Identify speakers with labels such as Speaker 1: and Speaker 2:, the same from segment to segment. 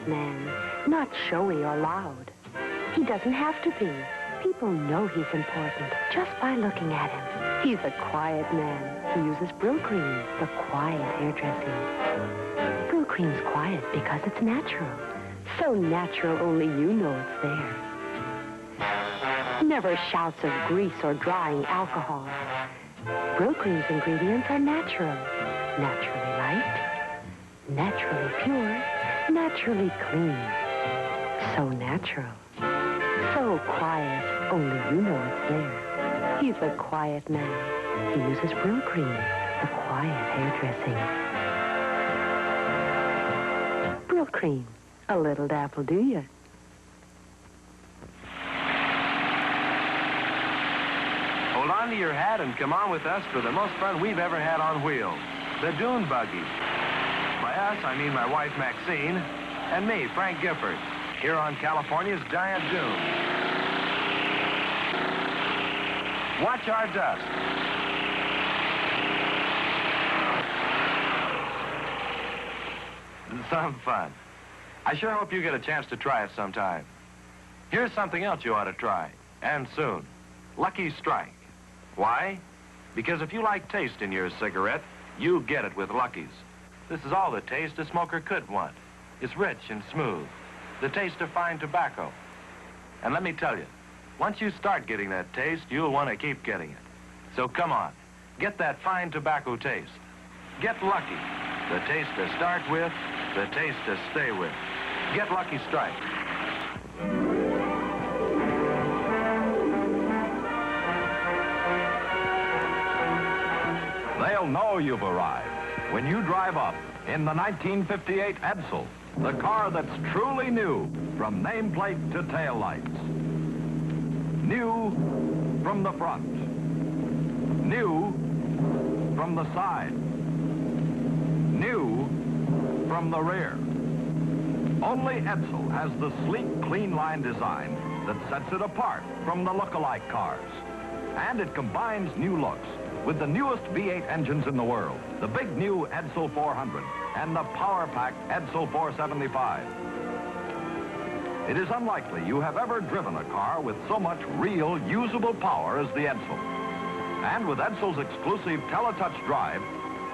Speaker 1: man, not showy or loud. He doesn't have to be. People know he's important just by looking at him. He's a quiet man. He uses Brill Cream, the quiet hairdressing. Brill Cream's quiet because it's natural. So natural only you know it's there. Never shouts of grease or drying alcohol. Brill Cream's ingredients are natural. Naturally light, naturally pure, naturally clean. So natural. So quiet, only you know it's there. He's a quiet man. He uses Brill Cream, the quiet hairdressing. Brill Cream, a little dapple, do you?
Speaker 2: Hold on to your hat and come on with us for the most fun we've ever had on wheels. The Dune Buggy. By us, I mean my wife, Maxine, and me, Frank Gifford, here on California's Giant Dune. Watch our dust. Some fun. I sure hope you get a chance to try it sometime. Here's something else you ought to try, and soon. Lucky Strike. Why? Because if you like taste in your cigarette, you get it with Lucky's. This is all the taste a smoker could want. It's rich and smooth. The taste of fine tobacco. And let me tell you, once you start getting that taste, you'll want to keep getting it. So come on, get that fine tobacco taste. Get Lucky. The taste to start with, the taste to stay with. Get Lucky Strike.
Speaker 3: They'll know you've arrived when you drive up in the 1958 Edsel, the car that's truly new from nameplate to taillights. New from the front. New from the side. New from the rear. Only Edsel has the sleek, clean line design that sets it apart from the look-alike cars. And it combines new looks with the newest V8 engines in the world, the big new Edsel 400 and the power-packed Edsel 475. It is unlikely you have ever driven a car with so much real, usable power as the Edsel. And with Edsel's exclusive Teletouch drive,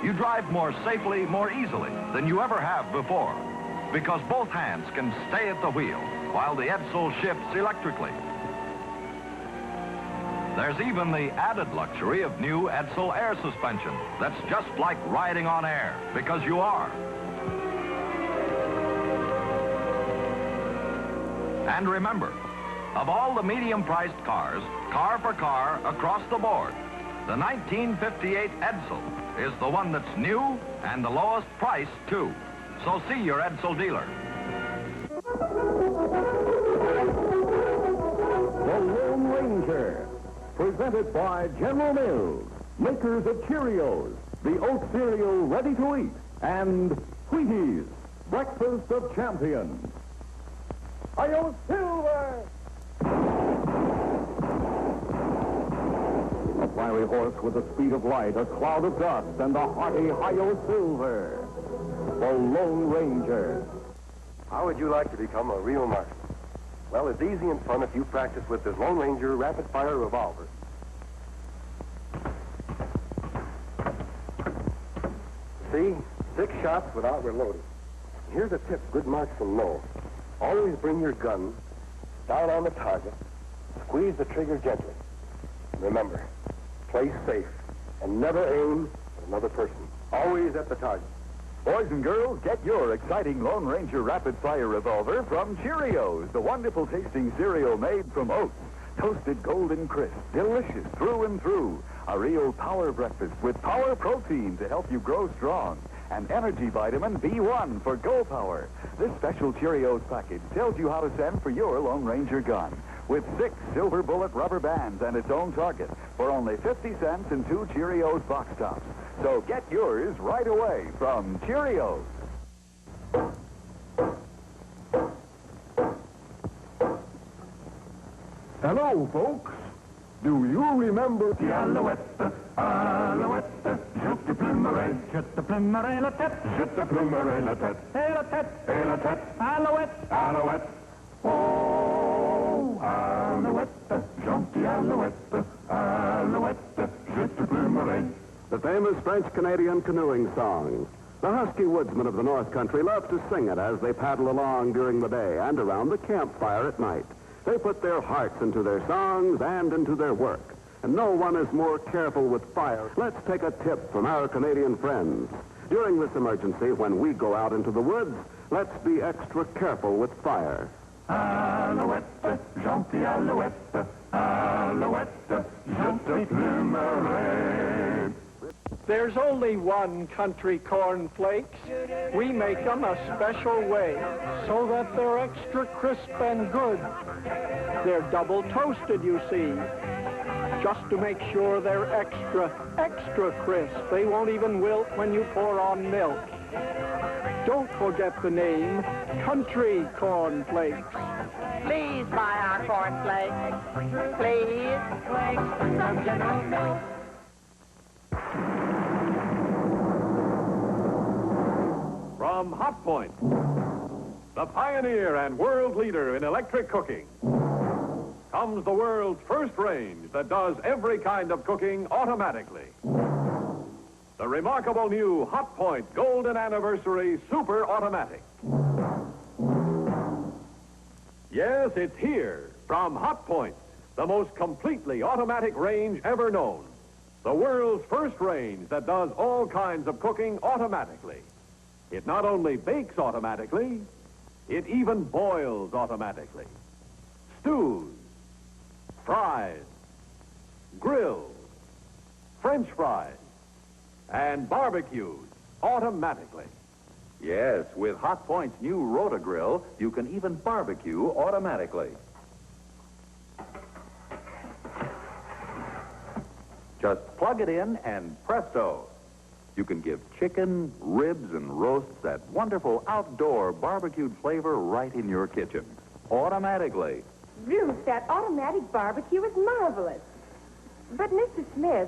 Speaker 3: you drive more safely, more easily than you ever have before, because both hands can stay at the wheel while the Edsel shifts electrically. There's even the added luxury of new Edsel air suspension that's just like riding on air, because you are. And remember, of all the medium-priced cars, car for car, across the board, the 1958 Edsel is the one that's new and the lowest price, too. So see your Edsel dealer.
Speaker 4: The Lone Ranger, presented by General Mills, makers of Cheerios, the oat cereal ready to eat, and Wheaties, breakfast of champions. Hi-yo, Silver! A fiery horse with the speed of light, a cloud of dust, and the hearty Hi-yo, Silver. The Lone Ranger.
Speaker 5: How would you like to become a real marksman? Well, it's easy and fun if you practice with this Lone Ranger rapid-fire revolver. See? 6 shots without reloading. Here's a tip good marksmen know. Always bring your gun down on the target. Squeeze the trigger gently. Remember, play safe and never aim at another person. Always at the target.
Speaker 4: Boys and girls, get your exciting Lone Ranger rapid-fire revolver from Cheerios, the wonderful tasting cereal made from oats. Toasted golden crisp, delicious through and through. A real power breakfast with power protein to help you grow strong. And energy vitamin B1 for Go Power. This special Cheerios package tells you how to send for your Lone Ranger gun. With 6 silver bullet rubber bands and its own target for only 50 cents and 2 Cheerios box tops. So get yours right away from Cheerios. Hello, folks. Do you remember the Alouette?
Speaker 3: Alouette, je te plumerai. Je te plumerai la tête. Je te plumerai la tête. Et la tête. Et la tête. Alouette. Alouette. Oh, alouette, gentille alouette. Alouette, je te plumerai.
Speaker 6: The famous French-Canadian canoeing song. The husky woodsmen of the North Country love to sing it as they paddle along during the day and around the campfire at night. They put their hearts into their songs and into their work. And no one is more careful with fire. Let's take a tip from our Canadian friends. During this emergency, when we go out into the woods, let's be extra careful with fire.
Speaker 3: Alouette, gentille alouette. Alouette, je te plumerai.
Speaker 7: There's only one country cornflakes. We make them a special way so that they're extra crisp and good. They're double toasted, you see, just to make sure they're extra crisp. They won't even wilt when you pour on milk. Don't forget the name, Country Cornflakes.
Speaker 8: Please buy our cornflakes. Please. Some generous milk.
Speaker 3: From Hot Point, the pioneer and world leader in electric cooking, comes the world's first range that does every kind of cooking automatically. The remarkable new Hot Point Golden Anniversary Super Automatic. Yes, it's here from Hot Point, the most completely automatic range ever known. The world's first range that does all kinds of cooking automatically. It not only bakes automatically, it even boils automatically. Stews, fries, grills, French fries, and barbecues automatically.
Speaker 9: Yes, with Hot Point's new Rotogrill, you can even barbecue automatically. Just plug it in and presto. You can give chicken, ribs, and roasts that wonderful outdoor barbecued flavor right in your kitchen. Automatically.
Speaker 10: Ruth, that automatic barbecue is marvelous. But, Mr. Smith,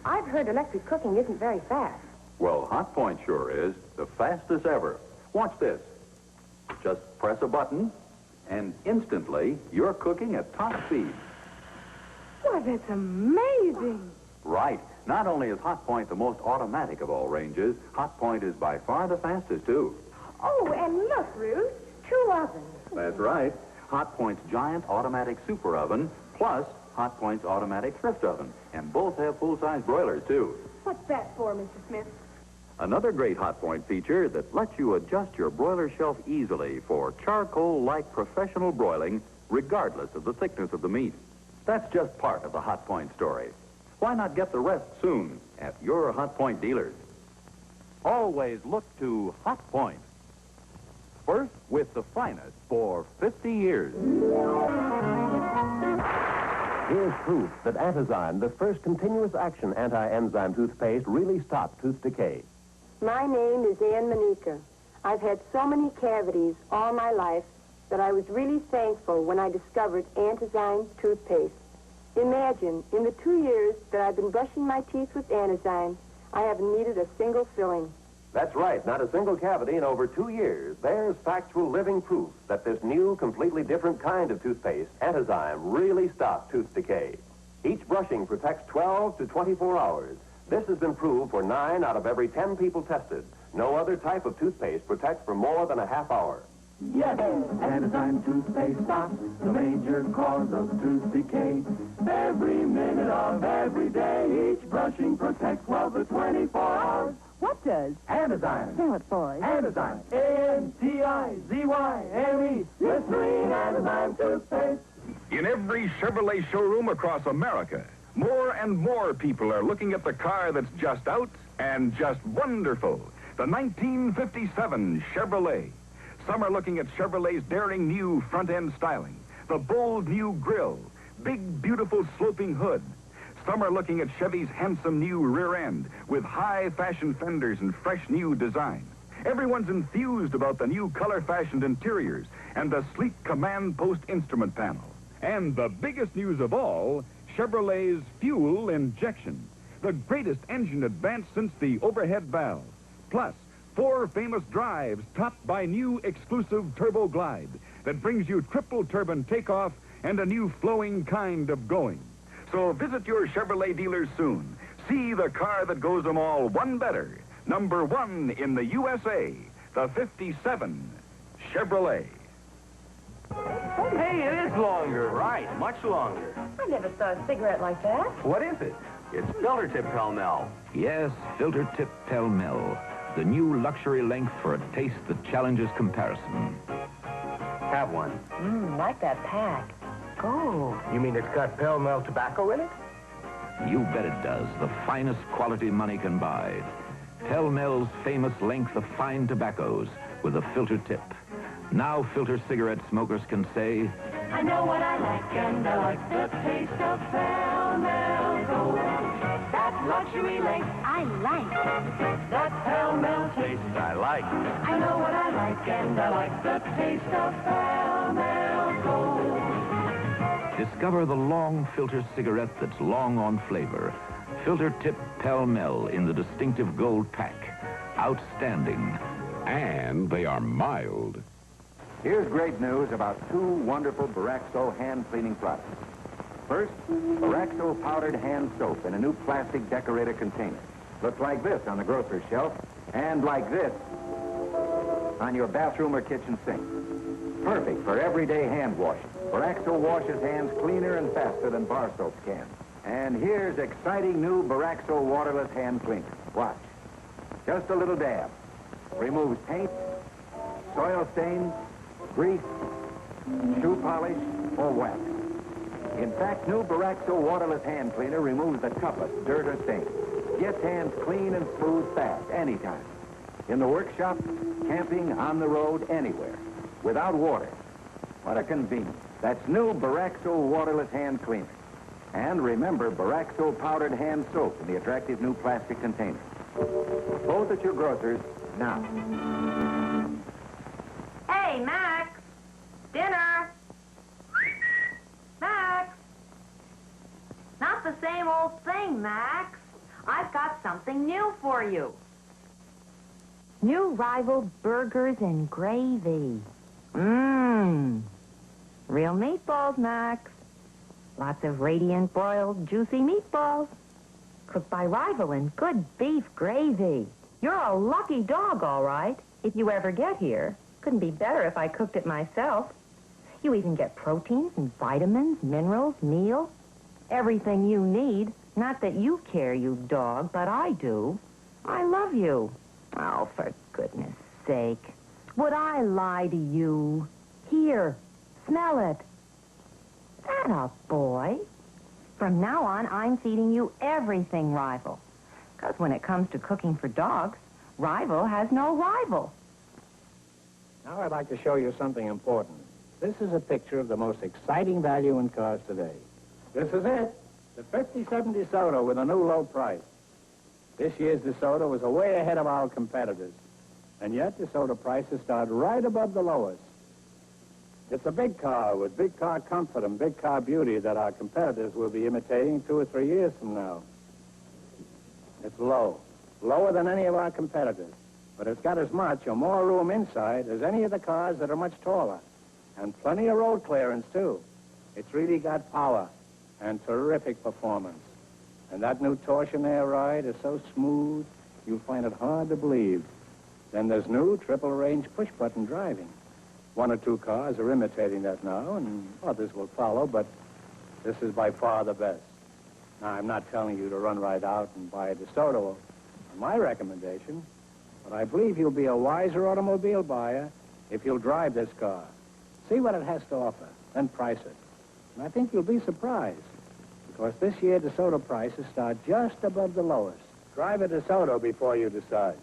Speaker 10: I've heard electric cooking isn't very fast.
Speaker 9: Well, Hot Point sure is. The fastest ever. Watch this. Just press a button, and instantly, you're cooking at top speed.
Speaker 10: Why, that's amazing.
Speaker 9: Right. Not only is Hot Point the most automatic of all ranges, Hot Point is by far the fastest, too.
Speaker 10: Oh, and look, Ruth, 2 ovens.
Speaker 9: That's right. Hot Point's giant automatic super oven, plus Hot Point's automatic thrift oven. And both have full-size broilers, too.
Speaker 10: What's that for, Mr. Smith?
Speaker 9: Another great Hot Point feature that lets you adjust your broiler shelf easily for charcoal-like professional broiling, regardless of the thickness of the meat. That's just part of the Hot Point story. Why not get the rest soon at your Hot Point dealers? Always look to Hot Point. First, with the finest for 50 years.
Speaker 5: Here's proof that Antizyme, the first continuous action anti-enzyme toothpaste, really stopped tooth decay.
Speaker 1: My name is Ann Manika. I've had so many cavities all my life that I was really thankful when I discovered Antizyme toothpaste. Imagine, in the 2 years that I've been brushing my teeth with Antizyme, I haven't needed a single filling.
Speaker 5: That's right, not a single cavity in over 2 years. There's factual living proof that this new, completely different kind of toothpaste, Antizyme, really stops tooth decay. Each brushing protects 12 to 24 hours. This has been proved for 9 out of every 10 people tested. No other type of toothpaste protects for more than a half hour.
Speaker 3: Yes, Antizyme toothpaste stops the major cause of tooth decay. Every minute of every day, each brushing protects 12 to 24 hours.
Speaker 10: What does?
Speaker 3: Antizyme.
Speaker 10: Spell it, boys.
Speaker 3: Antizyme. A-N-T-I-Z-Y-M-E. Listerine Antizyme toothpaste.
Speaker 11: In every Chevrolet showroom across America, more and more people are looking at the car that's just out and just wonderful. The 1957 Chevrolet. Some are looking at Chevrolet's daring new front-end styling, the bold new grille, big, beautiful sloping hood. Some are looking at Chevy's handsome new rear end with high-fashion fenders and fresh new design. Everyone's enthused about the new color-fashioned interiors and the sleek command post instrument panel. And the biggest news of all, Chevrolet's fuel injection. the greatest engine advance since the overhead valve. Plus, 4 famous drives topped by new exclusive Turbo Glide that brings you triple turbine takeoff and a new flowing kind of going. So visit your Chevrolet dealers soon. See the car that goes them all one better. Number 1 in the USA, the 57 Chevrolet.
Speaker 12: Hey, it is longer, right? Much longer.
Speaker 10: I never saw a cigarette like that.
Speaker 12: What is it? It's filter tip pell-mell.
Speaker 13: Yes, filter tip pell-mell. The new luxury length for a taste that challenges comparison.
Speaker 12: Have one.
Speaker 10: Like that pack. Go.
Speaker 12: You mean it's got pell-mell tobacco in it?
Speaker 13: You bet it does. The finest quality money can buy. Pell-mell's famous length of fine tobaccos with a filter tip. Now filter cigarette smokers can say,
Speaker 14: I know what I like, and I like the taste of Pell-Mell Gold. That luxury length, I like. That Pell-Mell taste,
Speaker 12: I like.
Speaker 14: I know what I like, and I like the taste of Pell-Mell Gold.
Speaker 13: discover the long filter cigarette that's long on flavor. Filter tip Pell-Mell in the distinctive gold pack. Outstanding.
Speaker 6: And they are mild.
Speaker 4: Here's great news about 2 wonderful Baraxo hand cleaning products. First, Baraxo powdered hand soap in a new plastic decorator container. Looks like this on the grocery shelf, and like this on your bathroom or kitchen sink. Perfect for everyday hand washing. Baraxo washes hands cleaner and faster than bar soaps can. And here's exciting new Baraxo waterless hand cleaner. Watch. Just a little dab. Removes paint, soil stains, grease, shoe polish, or wax. In fact, new Baraxo waterless hand cleaner removes the toughest dirt or stain. Gets hands clean and smooth fast, anytime. In the workshop, camping, on the road, anywhere. Without water. What a convenience. That's new Baraxo waterless hand cleaner. And remember Baraxo powdered hand soap in the attractive new plastic container. Both at your grocer's now.
Speaker 8: Hey, Max! Dinner! Max! Not the same old thing, Max. I've got something new for you. New Rival burgers and gravy. Mmm. Real meatballs, Max. Lots of radiant, boiled, juicy meatballs. Cooked by Rival in good beef gravy. You're a lucky dog, all right, if you ever get here. Couldn't be better if I cooked it myself. You even get proteins and vitamins, minerals, meal. Everything you need. Not that you care, you dog, but I do. I love you. Oh, for goodness sake. Would I lie to you? Here, smell it. Atta boy. From now on, I'm feeding you everything Rival. Because when it comes to cooking for dogs, Rival has no rival.
Speaker 7: Now I'd like to show you something important. This is a picture of the most exciting value in cars today. This is it. The 50-70 DeSoto with a new low price. This year's DeSoto is way ahead of our competitors. And yet DeSoto prices start right above the lowest. It's a big car with big car comfort and big car beauty that our competitors will be imitating 2 or 3 years from now. It's low. Lower than any of our competitors. But it's got as much or more room inside as any of the cars that are much taller. And plenty of road clearance, too. It's really got power and terrific performance. And that new torsion air ride is so smooth, you'll find it hard to believe. Then there's new triple-range push-button driving. 1 or 2 cars are imitating that now, and others will follow, but this is by far the best. Now, I'm not telling you to run right out and buy a DeSoto on my recommendation, but I believe you'll be a wiser automobile buyer if you'll drive this car. See what it has to offer, then price it. And I think you'll be surprised, because this year DeSoto prices start just above the lowest. Drive a DeSoto before you decide.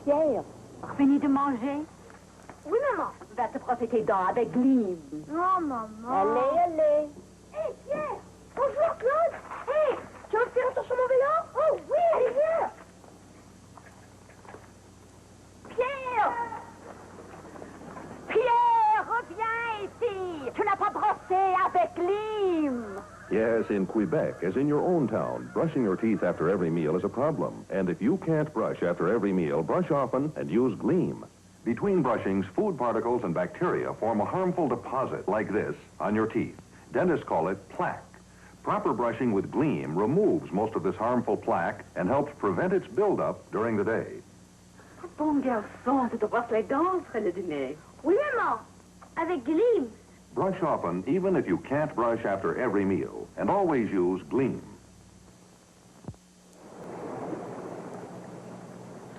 Speaker 15: Pierre, fini de manger?
Speaker 10: Oui, maman.
Speaker 15: Va te brosser tes dents avec Liv.
Speaker 10: Non, maman.
Speaker 15: Allez, allez.
Speaker 10: Hé, Pierre! Bonjour, Claude! Hé! Tu veux faire un tour sur mon vélo? Oh, oui! Allez, viens!
Speaker 15: Pierre!
Speaker 16: Yes, in Quebec, as in your own town, brushing your teeth after every meal is a problem. And if you can't brush after every meal, brush often and use Gleam. Between brushings, food particles and bacteria form a harmful deposit like this on your teeth. Dentists call it plaque. Proper brushing with Gleam removes most of this harmful plaque and helps prevent its buildup during the day.
Speaker 15: Bon garçon, tu te brosses les dents après le dîner.
Speaker 17: Oui, maman. Avec Gleam.
Speaker 16: Brush often, even if you can't brush after every meal, and always use Gleam.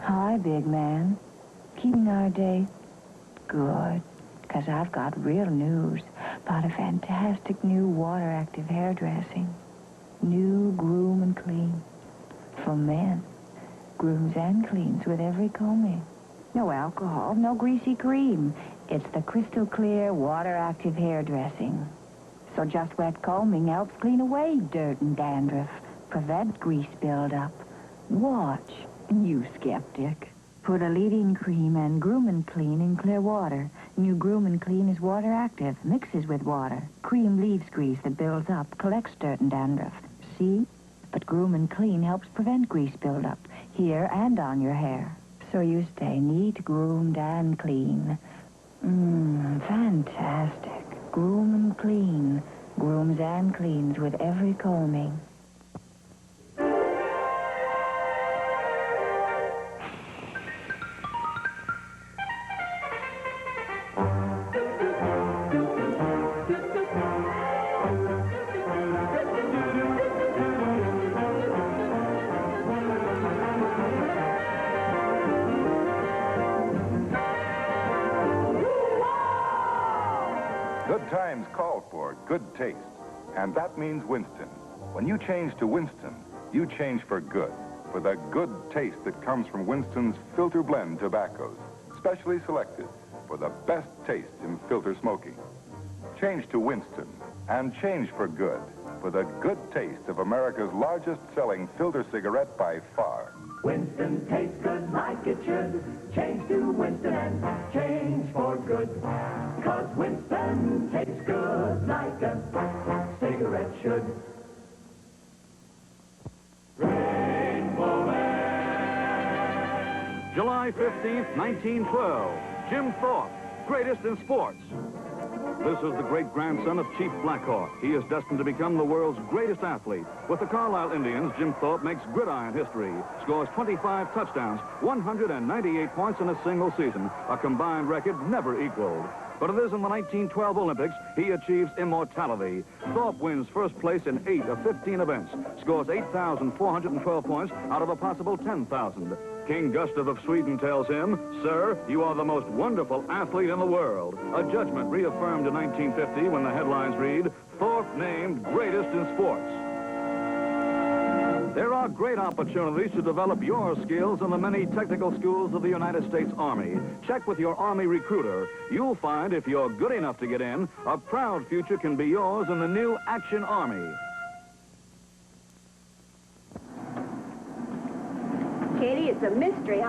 Speaker 18: Hi, big man. Keeping our day? Good, because I've got real news about a fantastic new water-active hairdressing. New Groom and Clean. For men. Grooms and cleans with every combing. No alcohol, no greasy cream. It's the crystal clear water-active hairdressing. So just wet combing helps clean away dirt and dandruff. Prevent grease buildup. Watch, you skeptic. Put a leave-in cream and Groom and Clean in clear water. New Groom and Clean is water-active, mixes with water. Cream leaves grease that builds up, collects dirt and dandruff. See? But Groom and Clean helps prevent grease buildup, here and on your hair. So you stay neat, groomed, and clean. Fantastic. Groom and Clean. Grooms and cleans with every combing.
Speaker 11: Good times call for good taste, and that means Winston. When you change to Winston, you change for good, for the good taste that comes from Winston's filter blend tobaccos, specially selected for the best taste in filter smoking. Change to Winston, and change for good, for the good taste of America's largest selling filter cigarette by far.
Speaker 14: Winston tastes good like it should. Change to Winston and change for good. 'Cause Winston tastes good like a cigarette should.
Speaker 3: Rainbow Man. July 15th, 1912. Jim Thorpe, greatest in sports. This is the great-grandson of Chief Blackhawk. He is destined to become the world's greatest athlete. With the Carlisle Indians, Jim Thorpe makes gridiron history, scores 25 touchdowns, 198 points in a single season, a combined record never equaled. But it is in the 1912 Olympics he achieves immortality. Thorpe wins first place in 8 of 15 events, scores 8,412 points out of a possible 10,000. King Gustav of Sweden tells him, "Sir, you are the most wonderful athlete in the world." A judgment reaffirmed in 1950 when the headlines read, "Thorpe named greatest in sports." There are great opportunities to develop your skills in the many technical schools of the United States Army. Check with your Army recruiter. You'll find if you're good enough to get in, a proud future can be yours in the new Action Army.
Speaker 10: Katie, it's a mystery.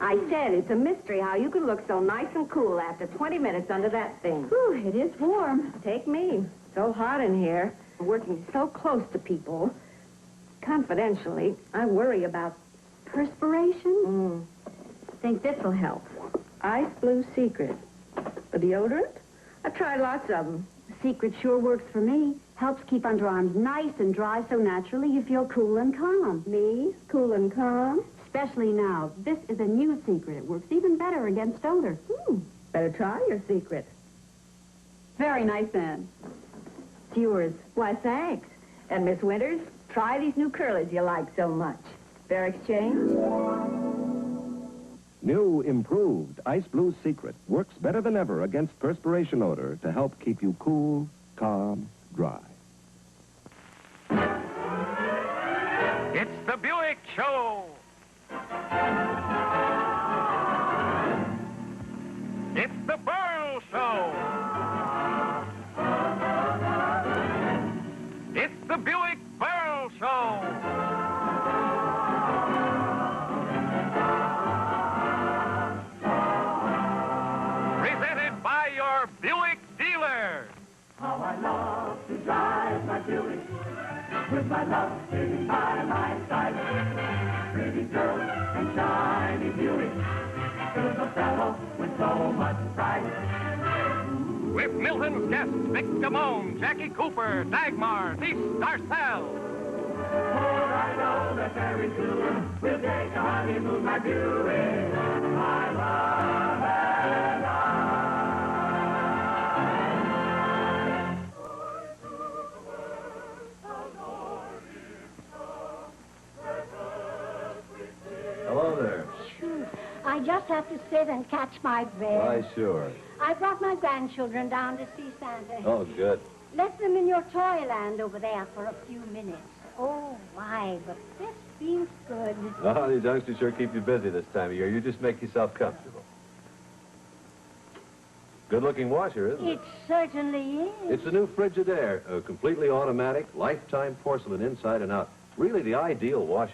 Speaker 10: I said it's a mystery how you can look so nice and cool after 20 minutes under that thing.
Speaker 15: Whew, it is warm.
Speaker 10: Take me. So hot in here. Working so close to people. Confidentially, I worry about
Speaker 15: Perspiration?
Speaker 10: Think this'll help. Ice Blue Secret. The deodorant? I've tried lots of them.
Speaker 15: Secret sure works for me. Helps keep underarms nice and dry so naturally you feel cool and calm.
Speaker 10: Me? Cool and calm?
Speaker 15: Especially now. This is a new secret. It works even better against odor.
Speaker 10: Better try your secret.
Speaker 15: Very nice, Anne.
Speaker 10: It's yours. Why, thanks. And Miss Winters, try these new curlies you like so much. Fair exchange?
Speaker 19: New improved Ice Blue Secret works better than ever against perspiration odor to help keep you cool, calm, dry.
Speaker 2: It's the Buick Show. It's the Burl Show. It's the Buick Burl Show. Presented by your Buick dealer.
Speaker 14: How I love with my love sitting by my side. Pretty girl and shiny beauty, fills a fellow with so much pride.
Speaker 20: With Milton's guests, Vic Damone, Jackie Cooper, Dagmar, Thief, Darcel.
Speaker 14: For I know that very soon we'll take a honeymoon, my beauty, my love and I.
Speaker 21: Hello there.
Speaker 22: Sure. I just have to sit and catch my breath.
Speaker 21: Why, sure.
Speaker 22: I brought my grandchildren down to see Santa.
Speaker 21: Oh, good.
Speaker 22: Left them in your toyland over there for a few minutes. Oh, my, but this feels good.
Speaker 21: Oh, these youngsters sure keep you busy this time of year. You just make yourself comfortable. Good-looking washer, isn't it?
Speaker 22: It certainly is.
Speaker 21: It's a new Frigidaire, a completely automatic, lifetime porcelain inside and out. Really the ideal washer.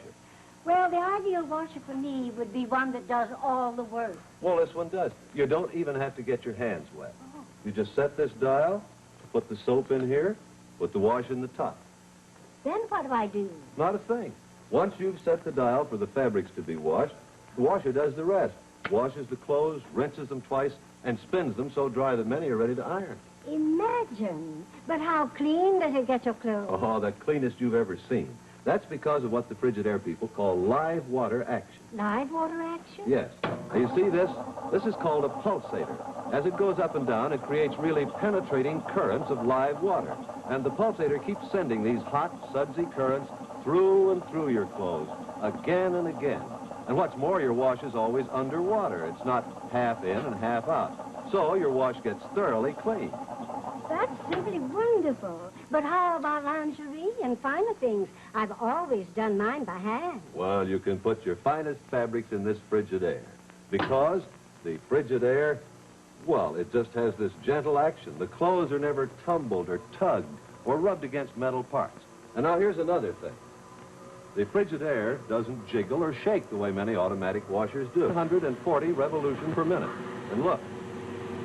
Speaker 22: Well, the ideal washer for me would be one that does all the work.
Speaker 21: Well, this one does. You don't even have to get your hands wet. Oh. You just set this dial, put the soap in here, put the wash in the top.
Speaker 22: Then what do I do?
Speaker 21: Not a thing. Once you've set the dial for the fabrics to be washed, the washer does the rest. Washes the clothes, rinses them twice, and spins them so dry that many are ready to iron.
Speaker 22: Imagine. But how clean does it get your clothes?
Speaker 21: Oh, the cleanest you've ever seen. That's because of what the Frigidaire people call live water action.
Speaker 22: Live water action?
Speaker 21: Yes. Now, you see this? This is called a pulsator. As it goes up and down, it creates really penetrating currents of live water. And the pulsator keeps sending these hot, sudsy currents through and through your clothes, again and again. And what's more, your wash is always underwater. It's not half in and half out. So your wash gets thoroughly clean.
Speaker 22: That's simply wonderful. But how about lingerie and finer things? I've always done mine by hand.
Speaker 21: Well, you can put your finest fabrics in this Frigidaire. Because the Frigidaire, well, it just has this gentle action. The clothes are never tumbled or tugged or rubbed against metal parts. And now here's another thing. The Frigidaire doesn't jiggle or shake the way many automatic washers do. 140 revolutions per minute. And look.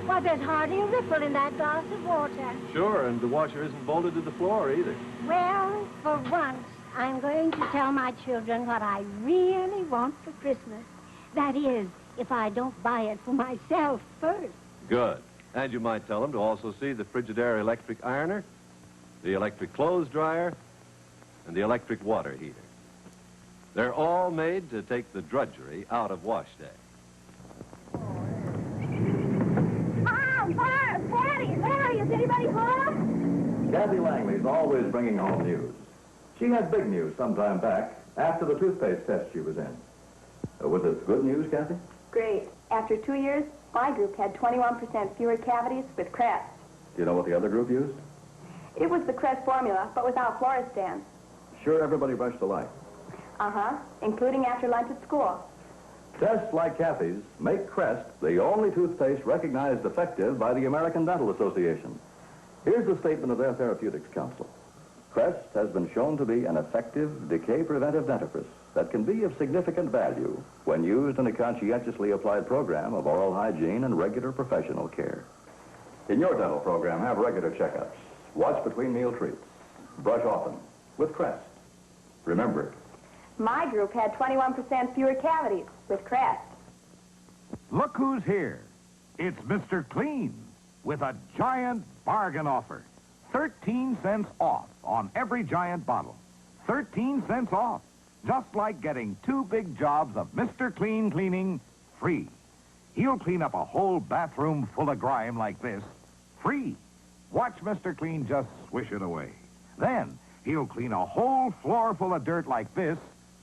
Speaker 22: Why, there's hardly a ripple in that glass of water.
Speaker 21: Sure, and the washer isn't bolted to the floor either.
Speaker 22: Well, for once, I'm going to tell my children what I really want for Christmas. That is, if I don't buy it for myself first.
Speaker 21: Good. And you might tell them to also see the Frigidaire electric ironer, the electric clothes dryer, and the electric water heater. They're all made to take the drudgery out of wash day.
Speaker 22: Patty, is anybody home?
Speaker 9: Kathy Langley's always bringing home news. She had big news some time back after the toothpaste test she was in. Was it good news, Kathy?
Speaker 23: Great. After 2 years, my group had 21% fewer cavities with Crest.
Speaker 9: Do you know what the other group used?
Speaker 23: It was the Crest formula, but without Floristan.
Speaker 9: Sure everybody brushed alike.
Speaker 23: Uh-huh, including after lunch at school.
Speaker 9: Tests like Kathy's make Crest the only toothpaste recognized effective by the American Dental Association. Here's the statement of their Therapeutics Council. Crest has been shown to be an effective decay-preventive dentifrice that can be of significant value when used in a conscientiously applied program of oral hygiene and regular professional care. In your dental program, have regular checkups. Watch between meal treats. Brush often with Crest. Remember,
Speaker 23: my group had 21% fewer cavities with Crest.
Speaker 3: Look who's here. It's Mr. Clean with a giant bargain offer. 13 cents off on every giant bottle. 13 cents off. Just like getting 2 big jobs of Mr. Clean cleaning free. He'll clean up a whole bathroom full of grime like this free. Watch Mr. Clean just swish it away. Then he'll clean a whole floor full of dirt like this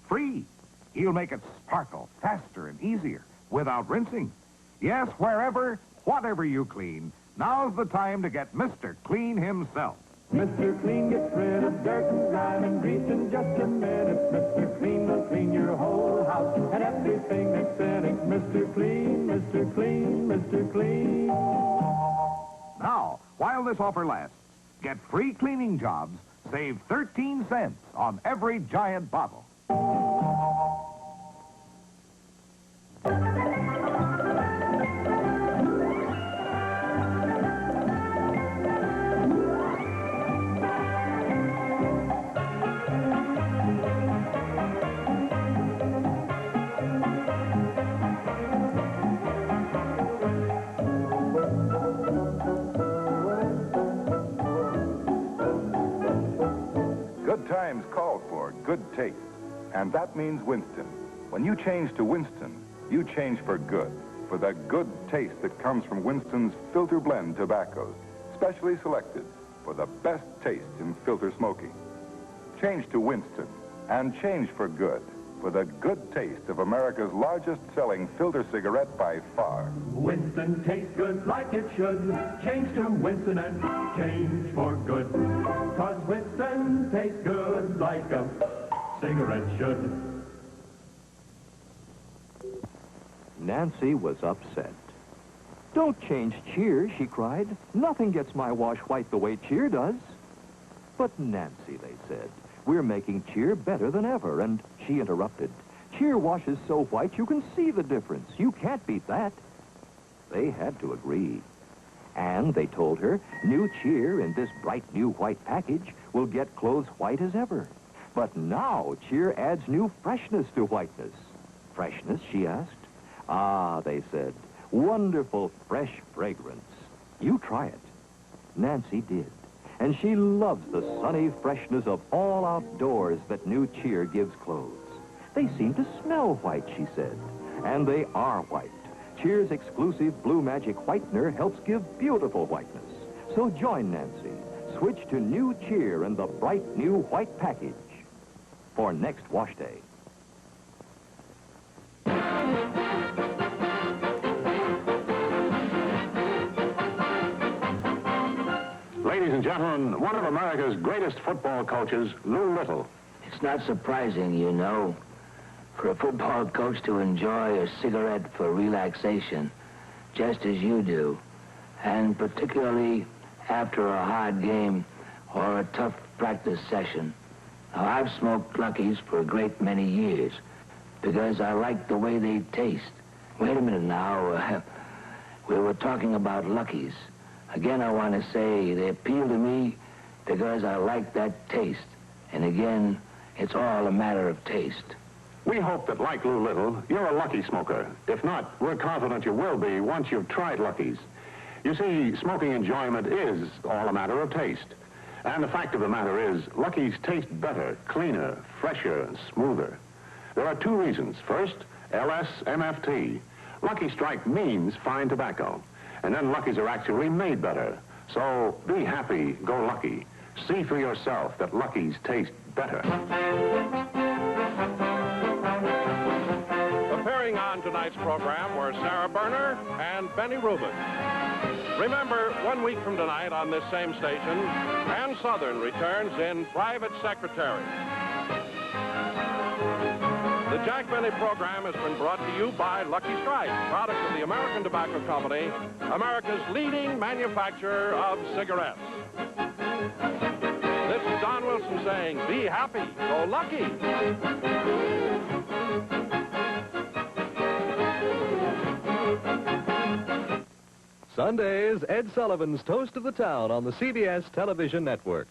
Speaker 3: free. He'll make it sparkle faster and easier without rinsing. Yes, wherever, whatever you clean, now's the time to get Mr. Clean himself.
Speaker 14: Mr. Clean gets rid of dirt and grime and grease in just a minute. Mr. Clean will clean your whole house and everything that's in it. Mr. Clean, Mr. Clean, Mr. Clean.
Speaker 3: Now, while this offer lasts, get free cleaning jobs, save 13 cents on every giant bottle.
Speaker 11: good taste. And that means Winston. When you change to Winston, you change for good. For the good taste that comes from Winston's filter blend tobaccos, specially selected for the best taste in filter smoking. Change to Winston and change for good. For the good taste of America's largest selling filter cigarette by far.
Speaker 14: Winston tastes good like it should. Change to Winston and change for good. 'Cause Winston tastes good like a cigarette should.
Speaker 1: Nancy was upset. "Don't change cheer," she cried. "Nothing gets my wash white the way cheer does." "But Nancy," they said, "we're making cheer better than ever." And she interrupted. "Cheer washes so white you can see the difference. You can't beat that." They had to agree. And they told her, new cheer in this bright new white package will get clothes white as ever. But now cheer adds new freshness to whiteness. Freshness, she asked. "Ah," they said, "wonderful fresh fragrance. You try it." Nancy did. And she loves the sunny freshness of all outdoors that new cheer gives clothes. They seem to smell white, she said. And they are white. Cheer's exclusive Blue Magic Whitener helps give beautiful whiteness. So join Nancy. Switch to new cheer in the bright new white package for next wash day.
Speaker 16: Ladies and gentlemen, one of America's greatest football coaches, Lou Little.
Speaker 5: It's not surprising, you know, for a football coach to enjoy a cigarette for relaxation, just as you do, and particularly after a hard game or a tough practice session. Now, I've smoked Lucky's for a great many years because I like the way they taste. Wait a minute now. We were talking about Lucky's. Again, I want to say they appeal to me because I like that taste. And again, it's all a matter of taste.
Speaker 16: We hope that, like Lou Little, you're a Lucky smoker. If not, we're confident you will be once you've tried Lucky's. You see, smoking enjoyment is all a matter of taste. And the fact of the matter is, Lucky's taste better, cleaner, fresher, and smoother. There are two reasons. First, LSMFT. Lucky Strike means fine tobacco. And then Lucky's are actually made better. So be happy, go Lucky. See for yourself that Lucky's taste better.
Speaker 3: Appearing on tonight's program were Sarah Berner and Benny Rubin. Remember, 1 week from tonight on this same station, Ann Southern returns in Private Secretary. The Jack Benny program has been brought to you by Lucky Strike, product of the American Tobacco Company, America's leading manufacturer of cigarettes. This is Don Wilson saying, be happy, go Lucky.
Speaker 12: Sundays, Ed Sullivan's Toast of the Town on the CBS Television Network.